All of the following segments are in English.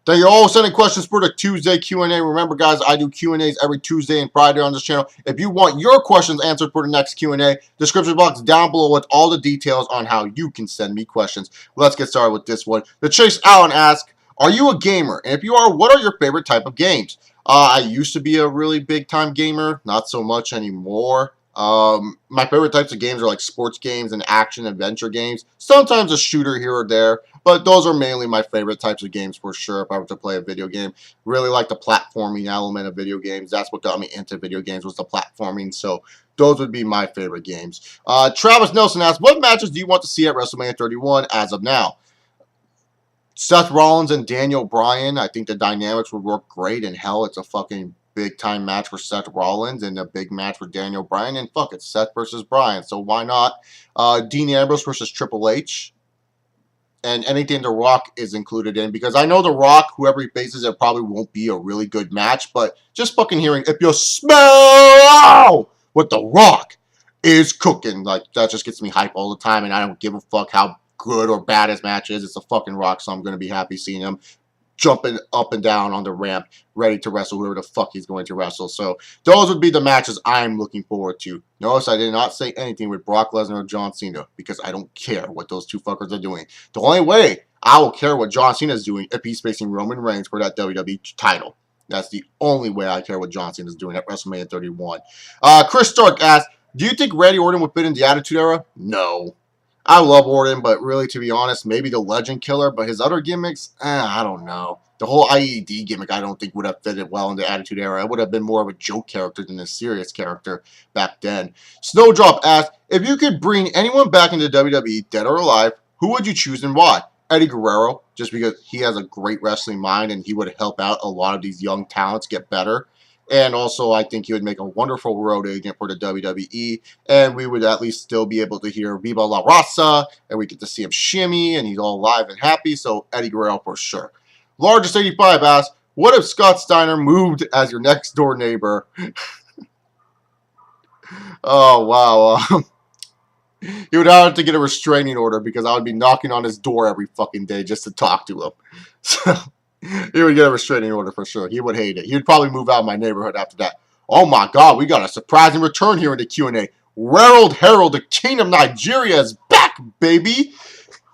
Thank you all for sending questions for the Tuesday Q&A. Remember, guys, I do Q&As every Tuesday and Friday on this channel. If you want your questions answered for the next Q&A, description box down below with all the details on how you can send me questions. Let's get started with this one. The Chase Allen asks, are you a gamer? And if you are, what are your favorite type of games? I used to be a really big-time gamer. Not so much anymore. My favorite types of games are like sports games and action-adventure games. Sometimes a shooter here or there. But those are mainly my favorite types of games for sure if I were to play a video game. Really like the platforming element of video games. That's what got me into video games was the platforming. So those would be my favorite games. Travis Nelson asks, what matches do you want to see at WrestleMania 31 as of now? Seth Rollins and Daniel Bryan. I think the dynamics would work great. And hell, it's a fucking big-time match for Seth Rollins and a big match for Daniel Bryan. And fuck, it's Seth versus Bryan. So why not? Dean Ambrose versus Triple H. And anything The Rock is included in. Because I know The Rock, whoever he faces, it probably won't be a really good match. But just fucking hearing, if you smell what The Rock is cooking, like, that just gets me hype all the time. And I don't give a fuck how good or bad his match is. It's a fucking Rock, so I'm going to be happy seeing him jumping up and down on the ramp, ready to wrestle whoever the fuck he's going to wrestle. So those would be the matches I'm looking forward to. Notice I did not say anything with Brock Lesnar or John Cena because I don't care what those two fuckers are doing. The only way I will care what John Cena is doing if he's facing Roman Reigns for that WWE title. That's the only way I care what John Cena is doing at WrestleMania 31. Chris Stark asks, do you think Randy Orton would fit in the Attitude Era? No. I love Orton, but really, to be honest, maybe the Legend Killer, but his other gimmicks, I don't know. The whole IED gimmick, I don't think would have fitted well in the Attitude Era. It would have been more of a joke character than a serious character back then. Snowdrop asks, if you could bring anyone back into WWE, dead or alive, who would you choose and why? Eddie Guerrero, just because he has a great wrestling mind and he would help out a lot of these young talents get better. And also, I think he would make a wonderful road agent for the WWE. And we would at least still be able to hear Viva La Raza. And we get to see him shimmy. And he's all alive and happy. So, Eddie Guerrero for sure. Largest 85 asks, what if Scott Steiner moved as your next door neighbor? Oh, wow. He would have to get a restraining order because I would be knocking on his door every fucking day just to talk to him. So... he would get a restraining order for sure. He would hate it. He would probably move out of my neighborhood after that. Oh my god, we got a surprising return here in the Q&A. Harold Harold, the king of Nigeria, is back, baby.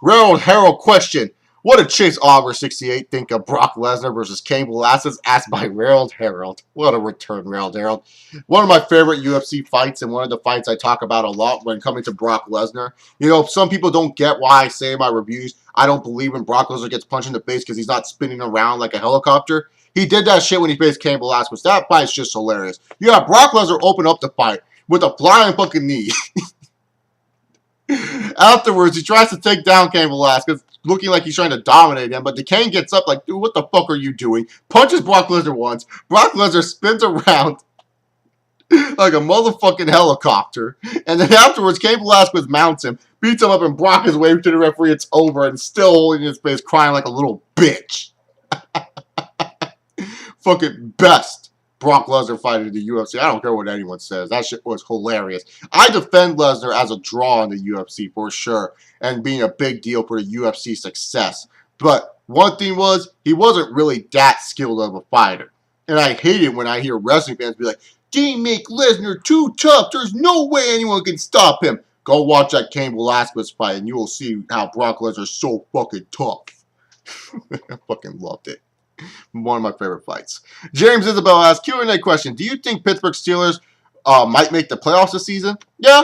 Harold Harold question. What did Chase Oliver 68 think of Brock Lesnar versus Cain Velasquez? Asked by Harold Harold. What a return, Harold Harold. One of my favorite UFC fights and one of the fights I talk about a lot when coming to Brock Lesnar. You know, some people don't get why I say in my reviews I don't believe when Brock Lesnar gets punched in the face because he's not spinning around like a helicopter. He did that shit when he faced Cain Velasquez. That fight's just hilarious. You got Brock Lesnar open up the fight with a flying fucking knee. Afterwards, he tries to take down Cain Velasquez, looking like he's trying to dominate him, but the Cain gets up like, dude, what the fuck are you doing? Punches Brock Lesnar once. Brock Lesnar spins around like a motherfucking helicopter. And then afterwards, Cain Velasquez mounts him, beats him up, and Brock is waving to the referee. It's over, and still holding his face, crying like a little bitch. Fucking best Brock Lesnar fight in the UFC. I don't care what anyone says. That shit was hilarious. I defend Lesnar as a draw in the UFC for sure, and being a big deal for the UFC success. But one thing was, he wasn't really that skilled of a fighter. And I hate it when I hear wrestling fans be like, they make Lesnar too tough. There's no way anyone can stop him. Go watch that Cain Velasquez fight, and you will see how Brock Lesnar's so fucking tough. I fucking loved it. One of my favorite fights. James Isabel asks, Q&A question. Do you think Pittsburgh Steelers might make the playoffs this season? Yeah.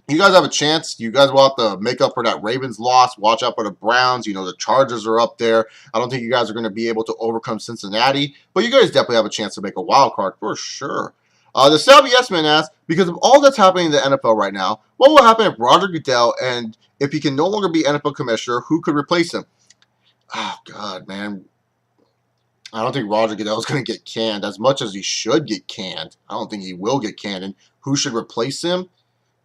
You guys have a chance. You guys will have to make up for that Ravens loss. Watch out for the Browns. You know, the Chargers are up there. I don't think you guys are going to be able to overcome Cincinnati. But you guys definitely have a chance to make a wild card for sure. The Savvy Yes-Man asks, because of all that's happening in the NFL right now, what will happen if Roger Goodell, and if he can no longer be NFL commissioner, who could replace him? Oh, God, man. I don't think Roger Goodell is going to get canned as much as he should get canned. I don't think he will get canned. And who should replace him?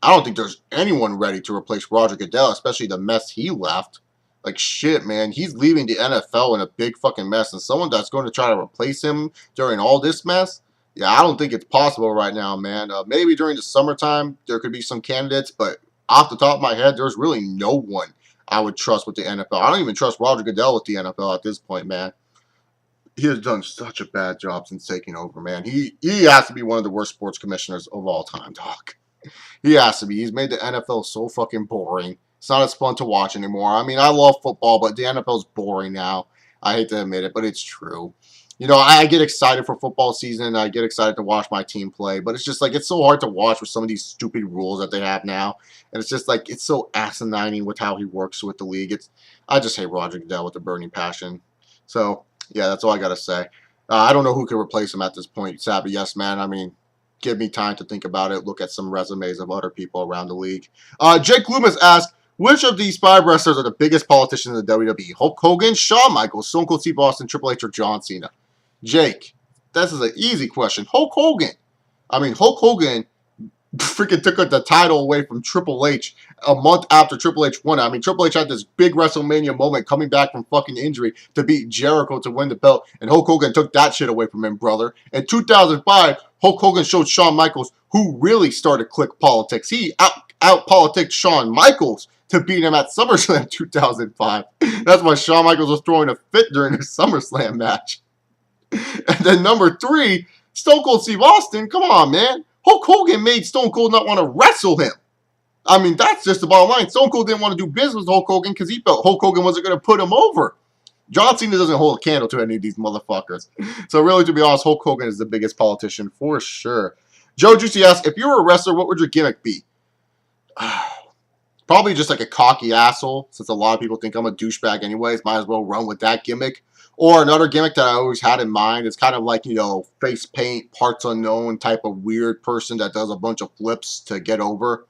I don't think there's anyone ready to replace Roger Goodell, especially the mess he left. Like, shit, man. He's leaving the NFL in a big fucking mess. And someone that's going to try to replace him during all this mess? Yeah, I don't think it's possible right now, man. Maybe during the summertime there could be some candidates, but off the top of my head, there's really no one I would trust with the NFL. I don't even trust Roger Goodell with the NFL at this point, man. he has done such a bad job since taking over, man. He has to be one of the worst sports commissioners of all time, dog. He has to be. He's made the NFL so fucking boring. It's not as fun to watch anymore. I mean, I love football, but the NFL's boring now. I hate to admit it, but it's true. You know, I get excited for football season. I get excited to watch my team play, but it's just like it's so hard to watch with some of these stupid rules that they have now, and it's just like it's so asinine with how he works with the league. I just hate Roger Goodell with a burning passion. So yeah, that's all I gotta say. I don't know who can replace him at this point. Savvy, yes, man. I mean, give me time to think about it. Look at some resumes of other people around the league. Jake Loomis asked, which of these 5 wrestlers are the biggest politicians in the WWE? Hulk Hogan, Shawn Michaels, Stone Cold Steve Austin, Triple H, or John Cena? Jake, this is an easy question. Hulk Hogan. I mean, Hulk Hogan freaking took the title away from Triple H a month after Triple H won it. I mean, Triple H had this big WrestleMania moment coming back from fucking injury to beat Jericho to win the belt, and Hulk Hogan took that shit away from him, brother. In 2005, Hulk Hogan showed Shawn Michaels who really started click politics. He out-politicked Shawn Michaels to beat him at SummerSlam 2005. That's why Shawn Michaels was throwing a fit during his SummerSlam match. And then number 3, Stone Cold Steve Austin. Come on, man. Hulk Hogan made Stone Cold not want to wrestle him. I mean, that's just the bottom line. Stone Cold didn't want to do business with Hulk Hogan because he felt Hulk Hogan wasn't going to put him over. John Cena doesn't hold a candle to any of these motherfuckers. So really, to be honest, Hulk Hogan is the biggest politician for sure. Joe Juicy asks, if you were a wrestler, what would your gimmick be? Probably just like a cocky asshole, since a lot of people think I'm a douchebag anyways. Might as well run with that gimmick. Or another gimmick that I always had in mind is kind of like, you know, face paint, parts unknown type of weird person that does a bunch of flips to get over.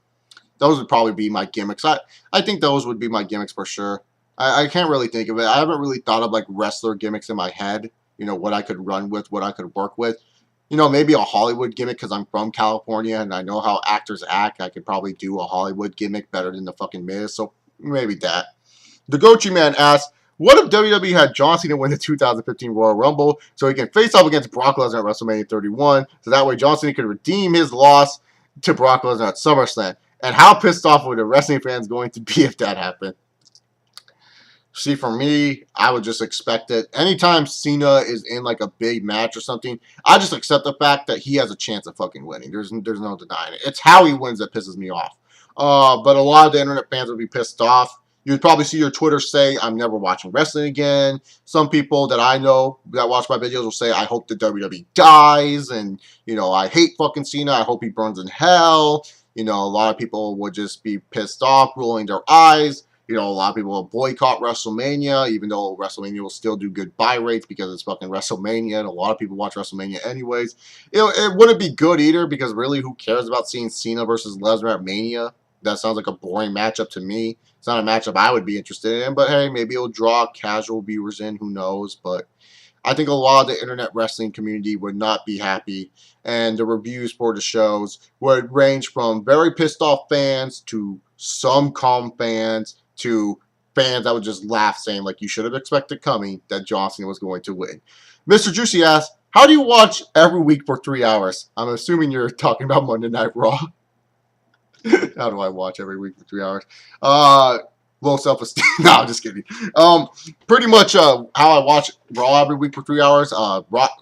Those would probably be my gimmicks. I think those would be my gimmicks for sure. I can't really think of it. I haven't really thought of like wrestler gimmicks in my head. You know, what I could run with, what I could work with. You know, maybe a Hollywood gimmick because I'm from California and I know how actors act. I could probably do a Hollywood gimmick better than the fucking Miz. So maybe that. The Gochi Man asks, what if WWE had John Cena win the 2015 Royal Rumble so he can face off against Brock Lesnar at WrestleMania 31? So that way John Cena could redeem his loss to Brock Lesnar at SummerSlam. And how pissed off would the wrestling fans going to be if that happened? See, for me, I would just expect it. Anytime Cena is in like a big match or something, I just accept the fact that he has a chance of fucking winning. There's no denying it. It's how he wins that pisses me off. But a lot of the internet fans would be pissed off. You'd probably see your Twitter say, I'm never watching wrestling again. Some people that I know that watch my videos will say, I hope the WWE dies. And, you know, I hate fucking Cena. I hope he burns in hell. You know, a lot of people would just be pissed off, rolling their eyes. You know, a lot of people will boycott WrestleMania, even though WrestleMania will still do good buy rates because it's fucking WrestleMania, and a lot of people watch WrestleMania anyways. It wouldn't be good either because really, who cares about seeing Cena versus Lesnar at Mania? That sounds like a boring matchup to me. It's not a matchup I would be interested in, but hey, maybe it'll draw casual viewers in, who knows, but I think a lot of the internet wrestling community would not be happy, and the reviews for the shows would range from very pissed off fans to some calm fans to fans that would just laugh, saying like you should have expected coming that John Cena was going to win. Mr. Juicy asks, how do you watch every week for 3 hours? I'm assuming you're talking about Monday Night Raw. How do I watch every week for 3 hours? Low self-esteem. No, I'm just kidding. Pretty much how I watch Raw every week for 3 hours.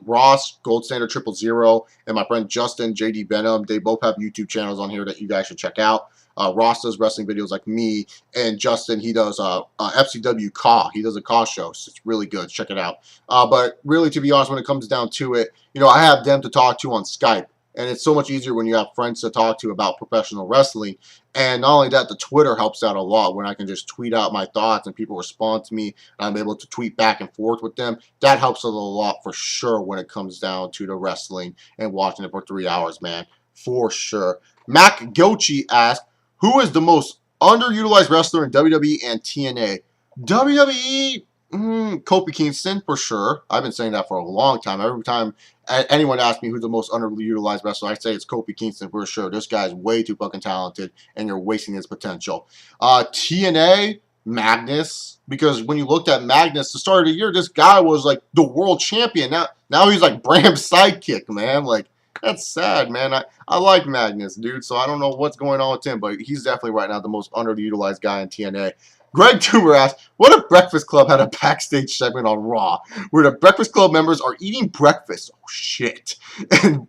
Ross, Gold Standard 000, and my friend Justin, JD Venom, they both have YouTube channels on here that you guys should check out. Ross does wrestling videos like me, and Justin, he does FCW Caw. He does a Caw show, so it's really good. Check it out. But really, to be honest, when it comes down to it, you know, I have them to talk to on Skype. And it's so much easier when you have friends to talk to about professional wrestling. And not only that, the Twitter helps out a lot when I can just tweet out my thoughts and people respond to me. And I'm able to tweet back and forth with them. That helps a lot for sure when it comes down to the wrestling and watching it for 3 hours, man. For sure. Mac Gochi asked, who is the most underutilized wrestler in WWE and TNA? WWE... Kofi Kingston, for sure. I've been saying that for a long time. Every time anyone asks me who's the most underutilized wrestler, I say it's Kofi Kingston for sure. This guy's way too fucking talented, and you're wasting his potential. TNA, Magnus, because when you looked at Magnus, the start of the year, this guy was like the world champion. Now he's like Bram's sidekick, man. Like, that's sad, man. I like Magnus, dude, so I don't know what's going on with him, but he's definitely right now the most underutilized guy in TNA. Greg Toomer asked, what if Breakfast Club had a backstage segment on Raw where the Breakfast Club members are eating breakfast, oh shit, and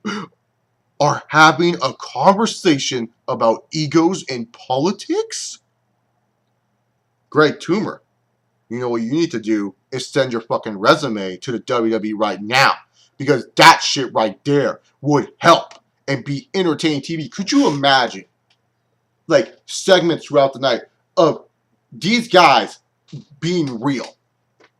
are having a conversation about egos and politics? Greg Toomer, you know what you need to do is send your fucking resume to the WWE right now, because that shit right there would help and be entertaining TV. Could you imagine, like, segments throughout the night of these guys being real,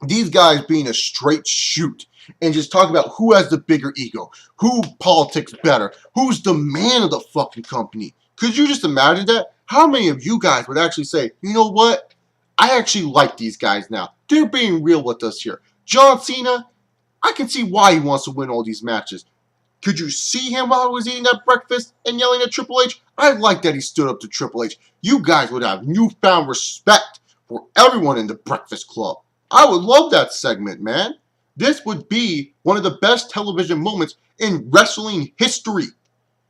these guys being a straight shoot, and just talk about who has the bigger ego, who politics better, who's the man of the fucking company? Could you just imagine that? How many of you guys would actually say, you know what? I actually like these guys now. They're being real with us here. John Cena, I can see why he wants to win all these matches. Could you see him while he was eating that breakfast and yelling at Triple H? I like that he stood up to Triple H. You guys would have newfound respect for everyone in the Breakfast Club. I would love that segment, man. This would be one of the best television moments in wrestling history.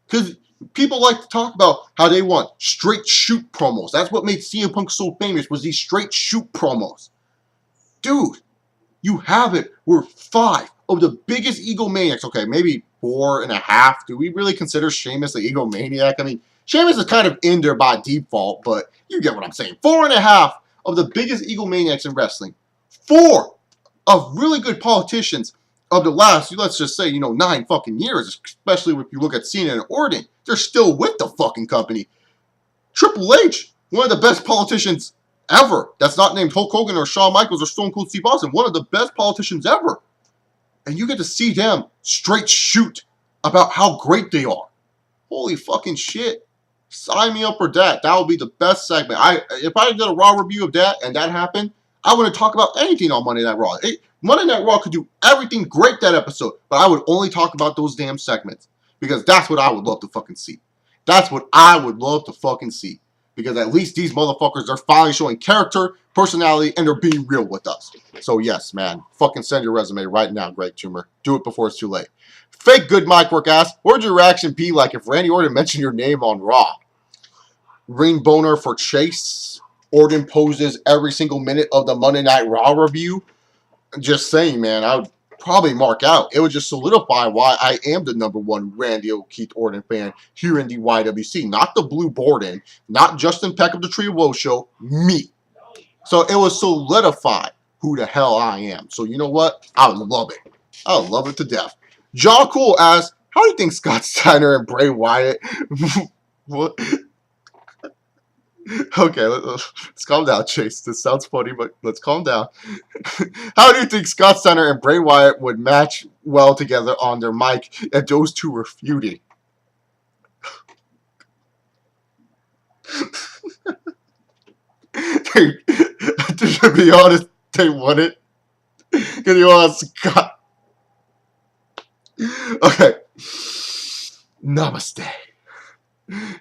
Because people like to talk about how they want straight shoot promos. That's what made CM Punk so famous, was these straight shoot promos. Dude, you have it where 5 of the biggest egomaniacs, okay, maybe 4.5. Do we really consider Sheamus an egomaniac? I mean, Sheamus is kind of in there by default, but you get what I'm saying. 4.5 of the biggest egomaniacs in wrestling. 4 of really good politicians of the last, let's just say, 9 fucking years, especially if you look at Cena and Orton. They're still with the fucking company. Triple H, one of the best politicians ever. That's not named Hulk Hogan or Shawn Michaels or Stone Cold Steve Austin. One of the best politicians ever. And you get to see them straight shoot about how great they are. Holy fucking shit. Sign me up for that. That would be the best segment. If I did a Raw review of that and that happened, I wouldn't talk about anything on Monday Night Raw. Monday Night Raw could do everything great that episode, but I would only talk about those damn segments. Because that's what I would love to fucking see. That's what I would love to fucking see. Because at least these motherfuckers are finally showing character, personality, and they're being real with us. So yes, man. Fucking send your resume right now, Greg Toomer. Do it before it's too late. Fake Good Mike Work asks, what would your reaction be like if Randy Orton mentioned your name on Raw? Ring boner for Chase. Orton poses every single minute of the Monday Night Raw review. Just saying, man, I would probably mark out. It would just solidify why I am the #1 Randy O'Keefe Orton fan here in the YWC. Not the Blue Borden, not Justin Peck of the Tree of Woe show, me. So it would solidify who the hell I am. So you know what? I would love it. I would love it to death. John Cool asks, how do you think Scott Steiner and Bray Wyatt... what? Okay, let's calm down, Chase. This sounds funny, but let's calm down. How do you think Scott Steiner and Bray Wyatt would match well together on their mic if those two were feuding? To be honest, they wouldn't. Because you want Scott. Okay. Namaste.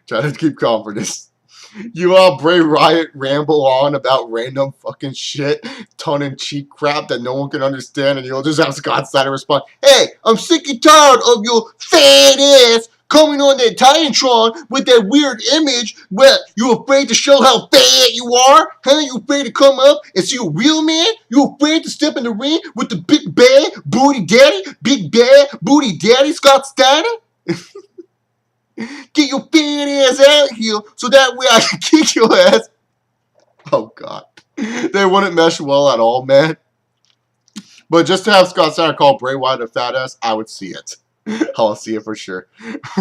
Try to keep calm for this. You all Bray Wyatt ramble on about random fucking shit, tongue-in-cheek crap that no one can understand, and you'll just have Scott Steiner respond, hey, I'm sick and tired of your fat ass coming on that Titantron with that weird image where you're afraid to show how fat you are? Huh? You afraid to come up and see a real man? You afraid to step in the ring with the big bad booty daddy, Scott Steiner? Get your fat ass out here so that way I can kick your ass. Oh, God. They wouldn't mesh well at all, man. But just to have Scott Steiner call Bray Wyatt a fat ass, I would see it. I'll see it for sure.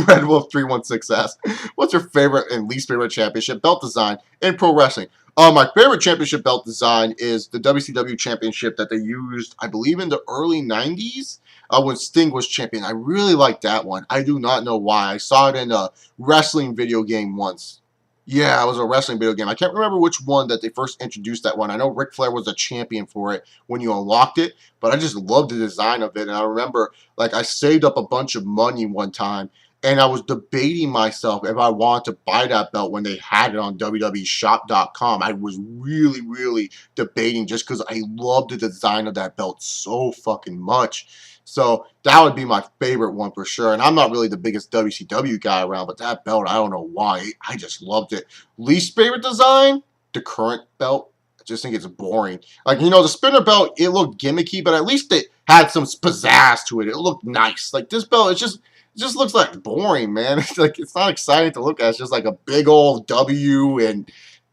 Red Wolf 316 asks, what's your favorite and least favorite championship belt design in pro wrestling? My favorite championship belt design is the WCW championship that they used, I believe, in the early 90s. When Sting was champion. I really like that one. I do not know why. I saw it in a wrestling video game once. Yeah, it was a wrestling video game. I can't remember which one that they first introduced that one. I know Ric Flair was a champion for it when you unlocked it, but I just loved the design of it. And I remember, like, I saved up a bunch of money one time, and I was debating myself if I wanted to buy that belt when they had it on WWEshop.com. I was really, really debating just because I loved the design of that belt so fucking much. So that would be my favorite one for sure. And I'm not really the biggest WCW guy around, but that belt, I don't know why. I just loved it. Least favorite design? The current belt. just think it's boring. Like, you know, the spinner belt, it looked gimmicky, but at least it had some pizzazz to it. It looked nice. Like, this belt, it just looks like boring, man. It's like, it's not exciting to look at. It's just like a big old W, and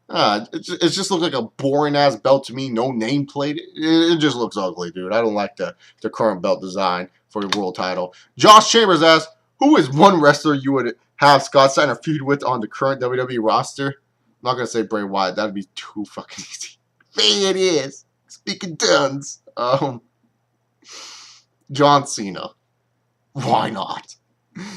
it just looks like a boring ass belt to me. No nameplate. It just looks ugly, dude. I don't like the current belt design for the world title. Josh Chambers asks, who is one wrestler you would have Scott Steiner feud with on the current WWE roster? I'm not gonna say Bray Wyatt. That'd be too fucking easy. There it is. Speaking tons. John Cena. Why not?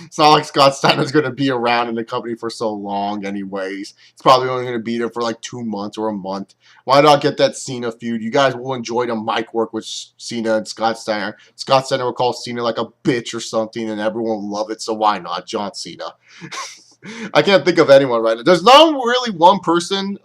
It's not like Scott Steiner's going to be around in the company for so long anyways. He's probably only going to be there for like 2 months or a month. Why not get that Cena feud? You guys will enjoy the mic work with Cena and Scott Steiner. Scott Steiner will call Cena like a bitch or something, and everyone will love it, so why not? John Cena. I can't think of anyone right now. There's not really one person,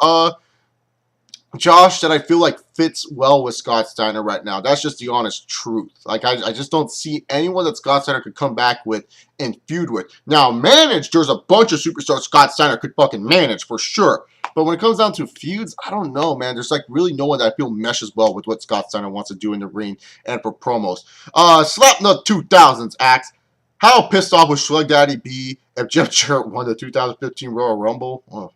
Josh, that I feel like fits well with Scott Steiner right now. That's just the honest truth. Like, I just don't see anyone that Scott Steiner could come back with and feud with. Now, manage, there's a bunch of superstars Scott Steiner could fucking manage for sure. But when it comes down to feuds, I don't know, man. There's like really no one that I feel meshes well with what Scott Steiner wants to do in the ring and for promos. Slapnut 2000s asks, how pissed off would Slug Daddy be if Jeff Jarrett won the 2015 Royal Rumble? Oh.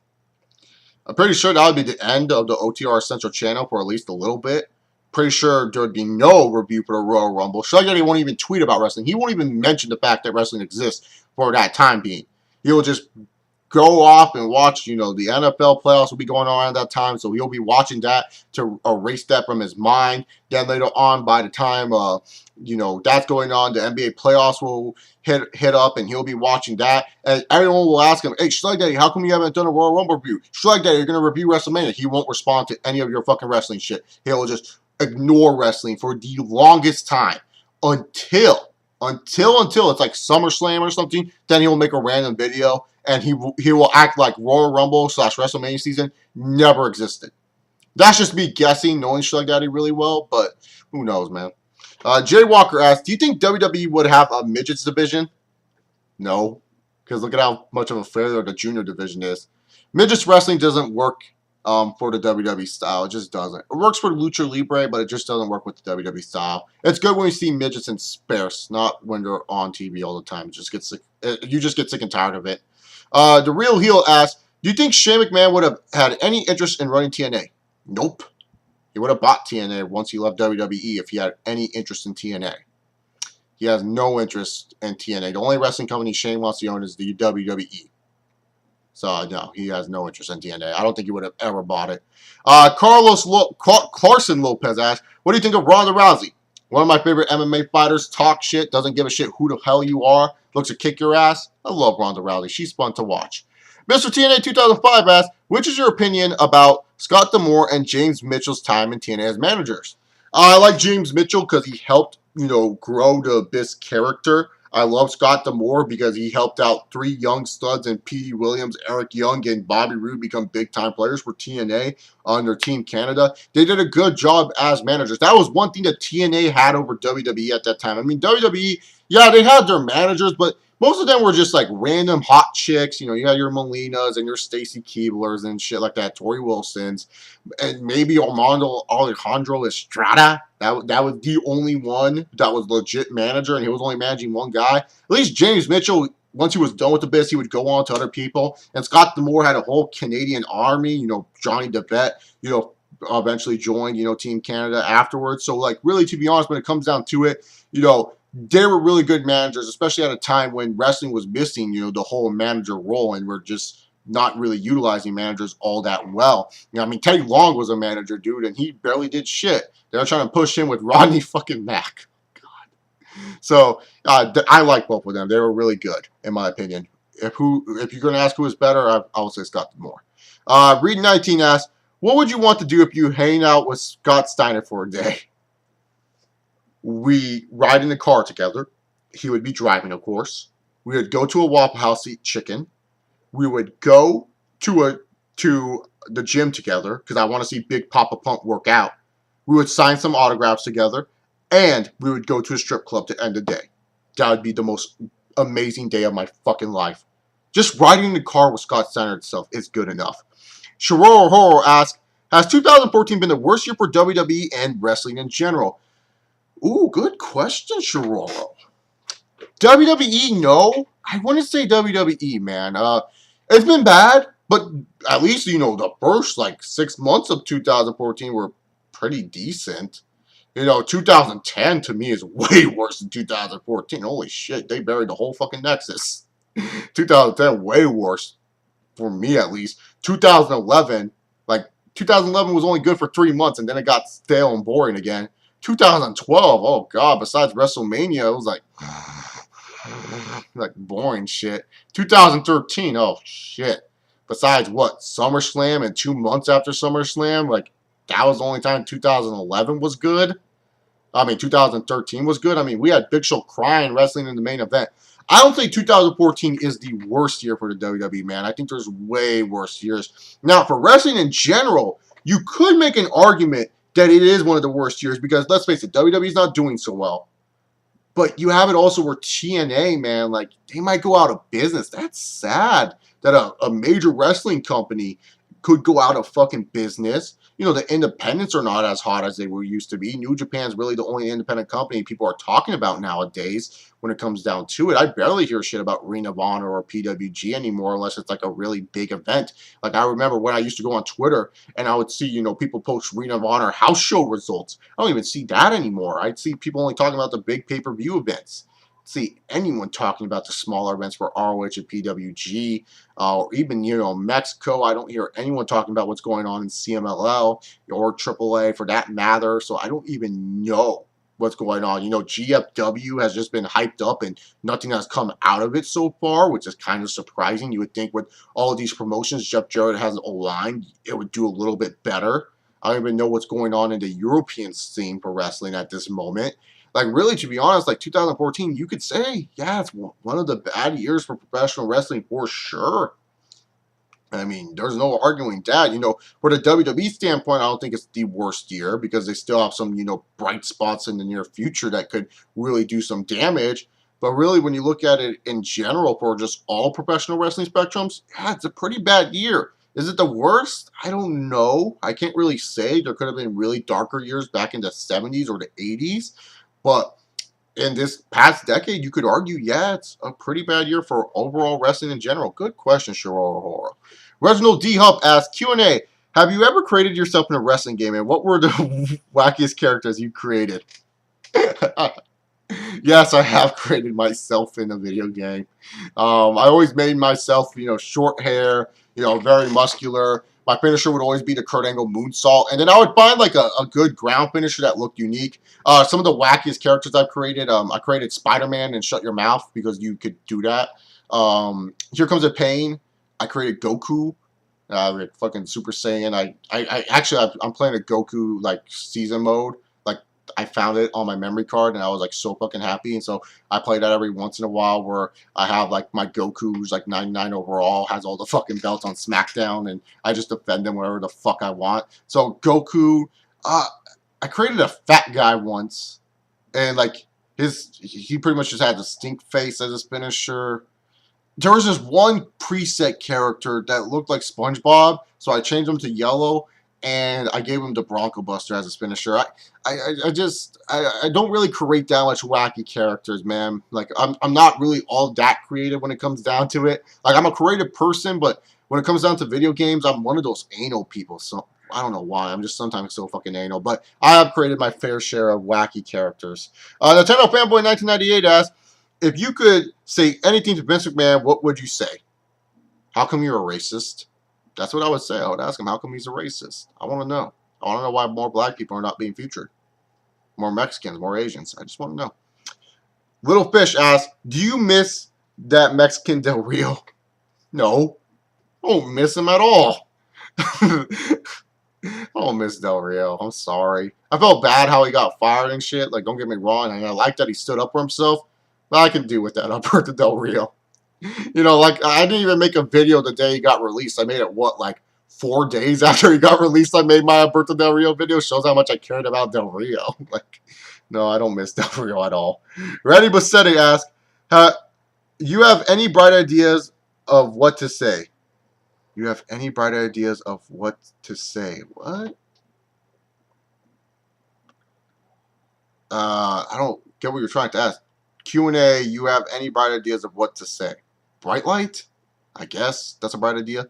I'm pretty sure that would be the end of the OTR Central channel for at least a little bit. Pretty sure there would be no review for the Royal Rumble. Slug Daddy won't even tweet about wrestling. He won't even mention the fact that wrestling exists for that time being. He'll just go off and watch, you know, the NFL playoffs will be going on at that time, so he'll be watching that to erase that from his mind. Then later on, by the time, you know, that's going on, the NBA playoffs will hit up, and he'll be watching that, and everyone will ask him, hey, Slug Daddy, how come you haven't done a Royal Rumble review? Slug Daddy, you're going to review WrestleMania. He won't respond to any of your fucking wrestling shit. He'll just ignore wrestling for the longest time until it's like SummerSlam or something. Then he'll make a random video, and he will act like Royal Rumble / WrestleMania season never existed. That's just me guessing, knowing Slug Daddy really well, but who knows, man. Jay Walker asks, do you think WWE would have a midgets division? No, because look at how much of a failure the junior division is. Midgets wrestling doesn't work for the WWE style. It just doesn't. It works for Lucha Libre, but it just doesn't work with the WWE style. It's good when you see midgets in sparse, not when they're on TV all the time. It just gets sick. You just get sick and tired of it. The Real Heel asks, do you think Shane McMahon would have had any interest in running TNA? Nope. He would have bought TNA once he left WWE if he had any interest in TNA. He has no interest in TNA. The only wrestling company Shane wants to own is the WWE. So, no, he has no interest in TNA. I don't think he would have ever bought it. Clarkson Lopez asks, what do you think of Ronda Rousey? One of my favorite MMA fighters, talk shit, doesn't give a shit who the hell you are, looks to kick your ass. I love Ronda Rousey. She's fun to watch. Mr. TNA 2005 asks, which is your opinion about Scott D'Amore and James Mitchell's time in TNA as managers? I like James Mitchell because he helped, you know, grow the Abyss character. I love Scott D'Amore because he helped out 3 young studs in P.D. Williams, Eric Young, and Bobby Roode become big-time players for TNA on their Team Canada. They did a good job as managers. That was one thing that TNA had over WWE at that time. I mean, WWE, yeah, they had their managers, but most of them were just like random hot chicks. You know, you had your Melinas and your Stacy Keeblers and shit like that, Tori Wilsons, and maybe Armando Alejandro Estrada. That was the only one that was legit manager, and he was only managing one guy. At least James Mitchell, once he was done with the biz, he would go on to other people. And Scott D'Amore had a whole Canadian army. You know, Johnny DeVette, you know, eventually joined, you know, Team Canada afterwards. So, like, really, to be honest, when it comes down to it, you know, they were really good managers, especially at a time when wrestling was missing, you know, the whole manager role, and we're just not really utilizing managers all that well. You know, I mean, Teddy Long was a manager, dude, and he barely did shit. They were trying to push him with Rodney fucking Mack. God. So, I like both of them. They were really good, in my opinion. If you're going to ask who is better, I would say Scott D'Amore. Reed 19 asks, what would you want to do if you hang out with Scott Steiner for a day? We ride in the car together. He would be driving, of course. We would go to a Waffle House, eat chicken. We would go to the gym together because I want to see Big Papa Pump work out. We would sign some autographs together, and we would go to a strip club to end the day. That would be the most amazing day of my fucking life. Just riding in the car with Scott Steiner itself is good enough. Shiroro Horo asks, Has 2014 been the worst year for WWE and wrestling in general? Ooh, good question, Chirolo. WWE, no. I wouldn't say WWE, man. It's been bad, but at least, the first, 6 months of 2014 were pretty decent. 2010 to me is way worse than 2014. Holy shit, they buried the whole fucking Nexus. 2010, way worse. For me, at least. 2011, 2011 was only good for 3 months, and then it got stale and boring again. 2012, oh god, besides WrestleMania, it was like boring shit. 2013, oh shit. Besides what? SummerSlam and 2 months after SummerSlam, that was the only time 2011 was good. 2013 was good. We had Big Show crying wrestling in the main event. I don't think 2014 is the worst year for the WWE, man. I think there's way worse years. Now, for wrestling in general, you could make an argument that it is one of the worst years because, let's face it, WWE's not doing so well. But you have it also where TNA, man, they might go out of business. That's sad that a major wrestling company could go out of fucking business. The independents are not as hot as they were used to be. New Japan's really the only independent company people are talking about nowadays when it comes down to it. I barely hear shit about Ring of Honor or PWG anymore unless it's a really big event. I remember when I used to go on Twitter and I would see, people post Ring of Honor house show results. I don't even see that anymore. I'd see people only talking about the big pay-per-view events. See anyone talking about the smaller events for ROH and PWG, or even, Mexico. I don't hear anyone talking about what's going on in CMLL or AAA for that matter. So I don't even know what's going on. GFW has just been hyped up and nothing has come out of it so far, which is kind of surprising. You would think with all of these promotions Jeff Jarrett has aligned, it would do a little bit better. I don't even know what's going on in the European scene for wrestling at this moment. Really, to be honest, 2014, you could say, yeah, it's one of the bad years for professional wrestling for sure. There's no arguing that. For the WWE standpoint, I don't think it's the worst year because they still have some, bright spots in the near future that could really do some damage. But really, when you look at it in general for just all professional wrestling spectrums, yeah, it's a pretty bad year. Is it the worst? I don't know. I can't really say. There could have been really darker years back in the 70s or the 80s. But in this past decade, you could argue, yeah, it's a pretty bad year for overall wrestling in general. Good question, Shiro. Reginald D. Hump asks, Q&A, have you ever created yourself in a wrestling game, and what were the wackiest characters you created? Yes, I have created myself in a video game. I always made myself, short hair, very muscular. My finisher would always be the Kurt Angle moonsault. And then I would find a good ground finisher that looked unique. Some of the wackiest characters I've created, I created Spider-Man and Shut Your Mouth because you could do that. Here Comes a Pain. I created Goku. With fucking Super Saiyan. I'm playing a Goku season mode. I found it on my memory card and I was so fucking happy, and so I play that every once in a while where I have my Goku who's 99 overall, has all the fucking belts on SmackDown, and I just defend them wherever the fuck I want. So Goku, I created a fat guy once, and he pretty much just had the stink face as his finisher. There was this one preset character that looked like SpongeBob, so I changed him to yellow. And I gave him the Bronco Buster as his finisher. I don't really create that much wacky characters, man. I'm not really all that creative when it comes down to it. I'm a creative person, but when it comes down to video games, I'm one of those anal people. So I don't know why. I'm just sometimes so fucking anal. But I have created my fair share of wacky characters. Nintendo Fanboy 1998 asks, if you could say anything to Vince McMahon, what would you say? How come you're a racist? That's what I would say. I would ask him, how come he's a racist? I want to know. I want to know why more black people are not being featured. More Mexicans, more Asians. I just want to know. Little Fish asks, do you miss that Mexican Del Rio? No. I don't miss him at all. I don't miss Del Rio. I'm sorry. I felt bad how he got fired and shit. Don't get me wrong. And I like that he stood up for himself. But I can do with that. I've heard the Del Rio. I didn't even make a video the day he got released. I made it, 4 days after he got released, I made my Alberto Del Rio video. Shows how much I cared about Del Rio. No, I don't miss Del Rio at all. Randy Bassetti asks, you have any bright ideas of what to say? You have any bright ideas of what to say? What? I don't get what you're trying to ask. Q&A, you have any bright ideas of what to say? Bright light? I guess that's a bright idea.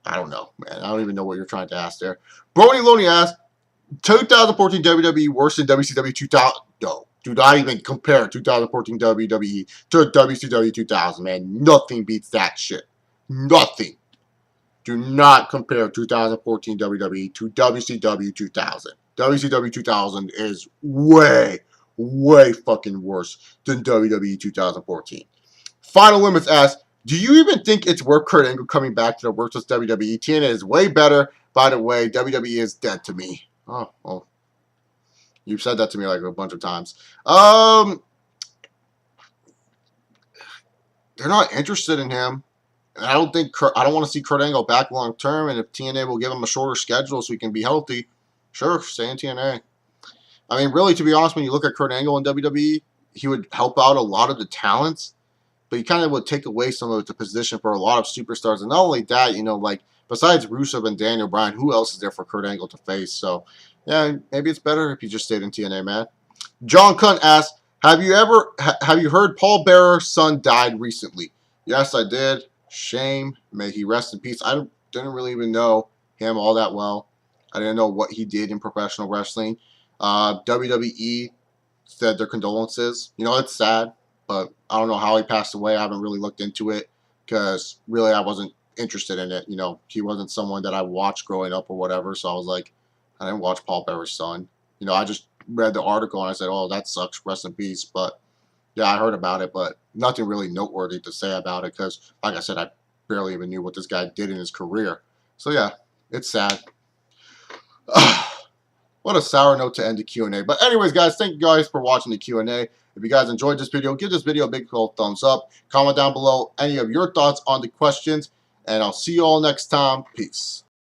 I don't know, man. I don't even know what you're trying to ask there. Brony Loney asks, 2014 WWE worse than WCW 2000? No. Do not even compare 2014 WWE to WCW 2000, man. Nothing beats that shit. Nothing. Do not compare 2014 WWE to WCW 2000. WCW 2000 is way, way fucking worse than WWE 2014. Final Limits asks, do you even think it's worth Kurt Angle coming back to the worthless WWE? TNA is way better. By the way, WWE is dead to me. Oh, well. You've said that to me like a bunch of times. They're not interested in him. I don't want to see Kurt Angle back long term. And if TNA will give him a shorter schedule so he can be healthy, sure, stay in TNA. I mean, really, to be honest, when you look at Kurt Angle in WWE, he would help out a lot of the talents, but he kind of would take away some of the position for a lot of superstars. And not only that, you know, like besides Rusev and Daniel Bryan, who else is there for Kurt Angle to face? So, yeah, maybe it's better if you just stayed in TNA, man. John Cunt asks, have you heard Paul Bearer's son died recently? Yes, I did. Shame. May he rest in peace. I didn't really even know him all that well. I didn't know what he did in professional wrestling. WWE said their condolences. You know, it's sad, but I don't know how he passed away. I haven't really looked into it because really I wasn't interested in it. You know, he wasn't someone that I watched growing up or whatever. So I was like, I didn't watch Paul Bearer's son. You know, I just read the article and I said, oh, that sucks. Rest in peace. But yeah, I heard about it, but nothing really noteworthy to say about it because, like I said, I barely even knew what this guy did in his career. So yeah, it's sad. What a sour note to end the Q&A. But anyways, guys, thank you guys for watching the Q&A. If you guys enjoyed this video, give this video a big old thumbs up. Comment down below any of your thoughts on the questions. And I'll see you all next time. Peace.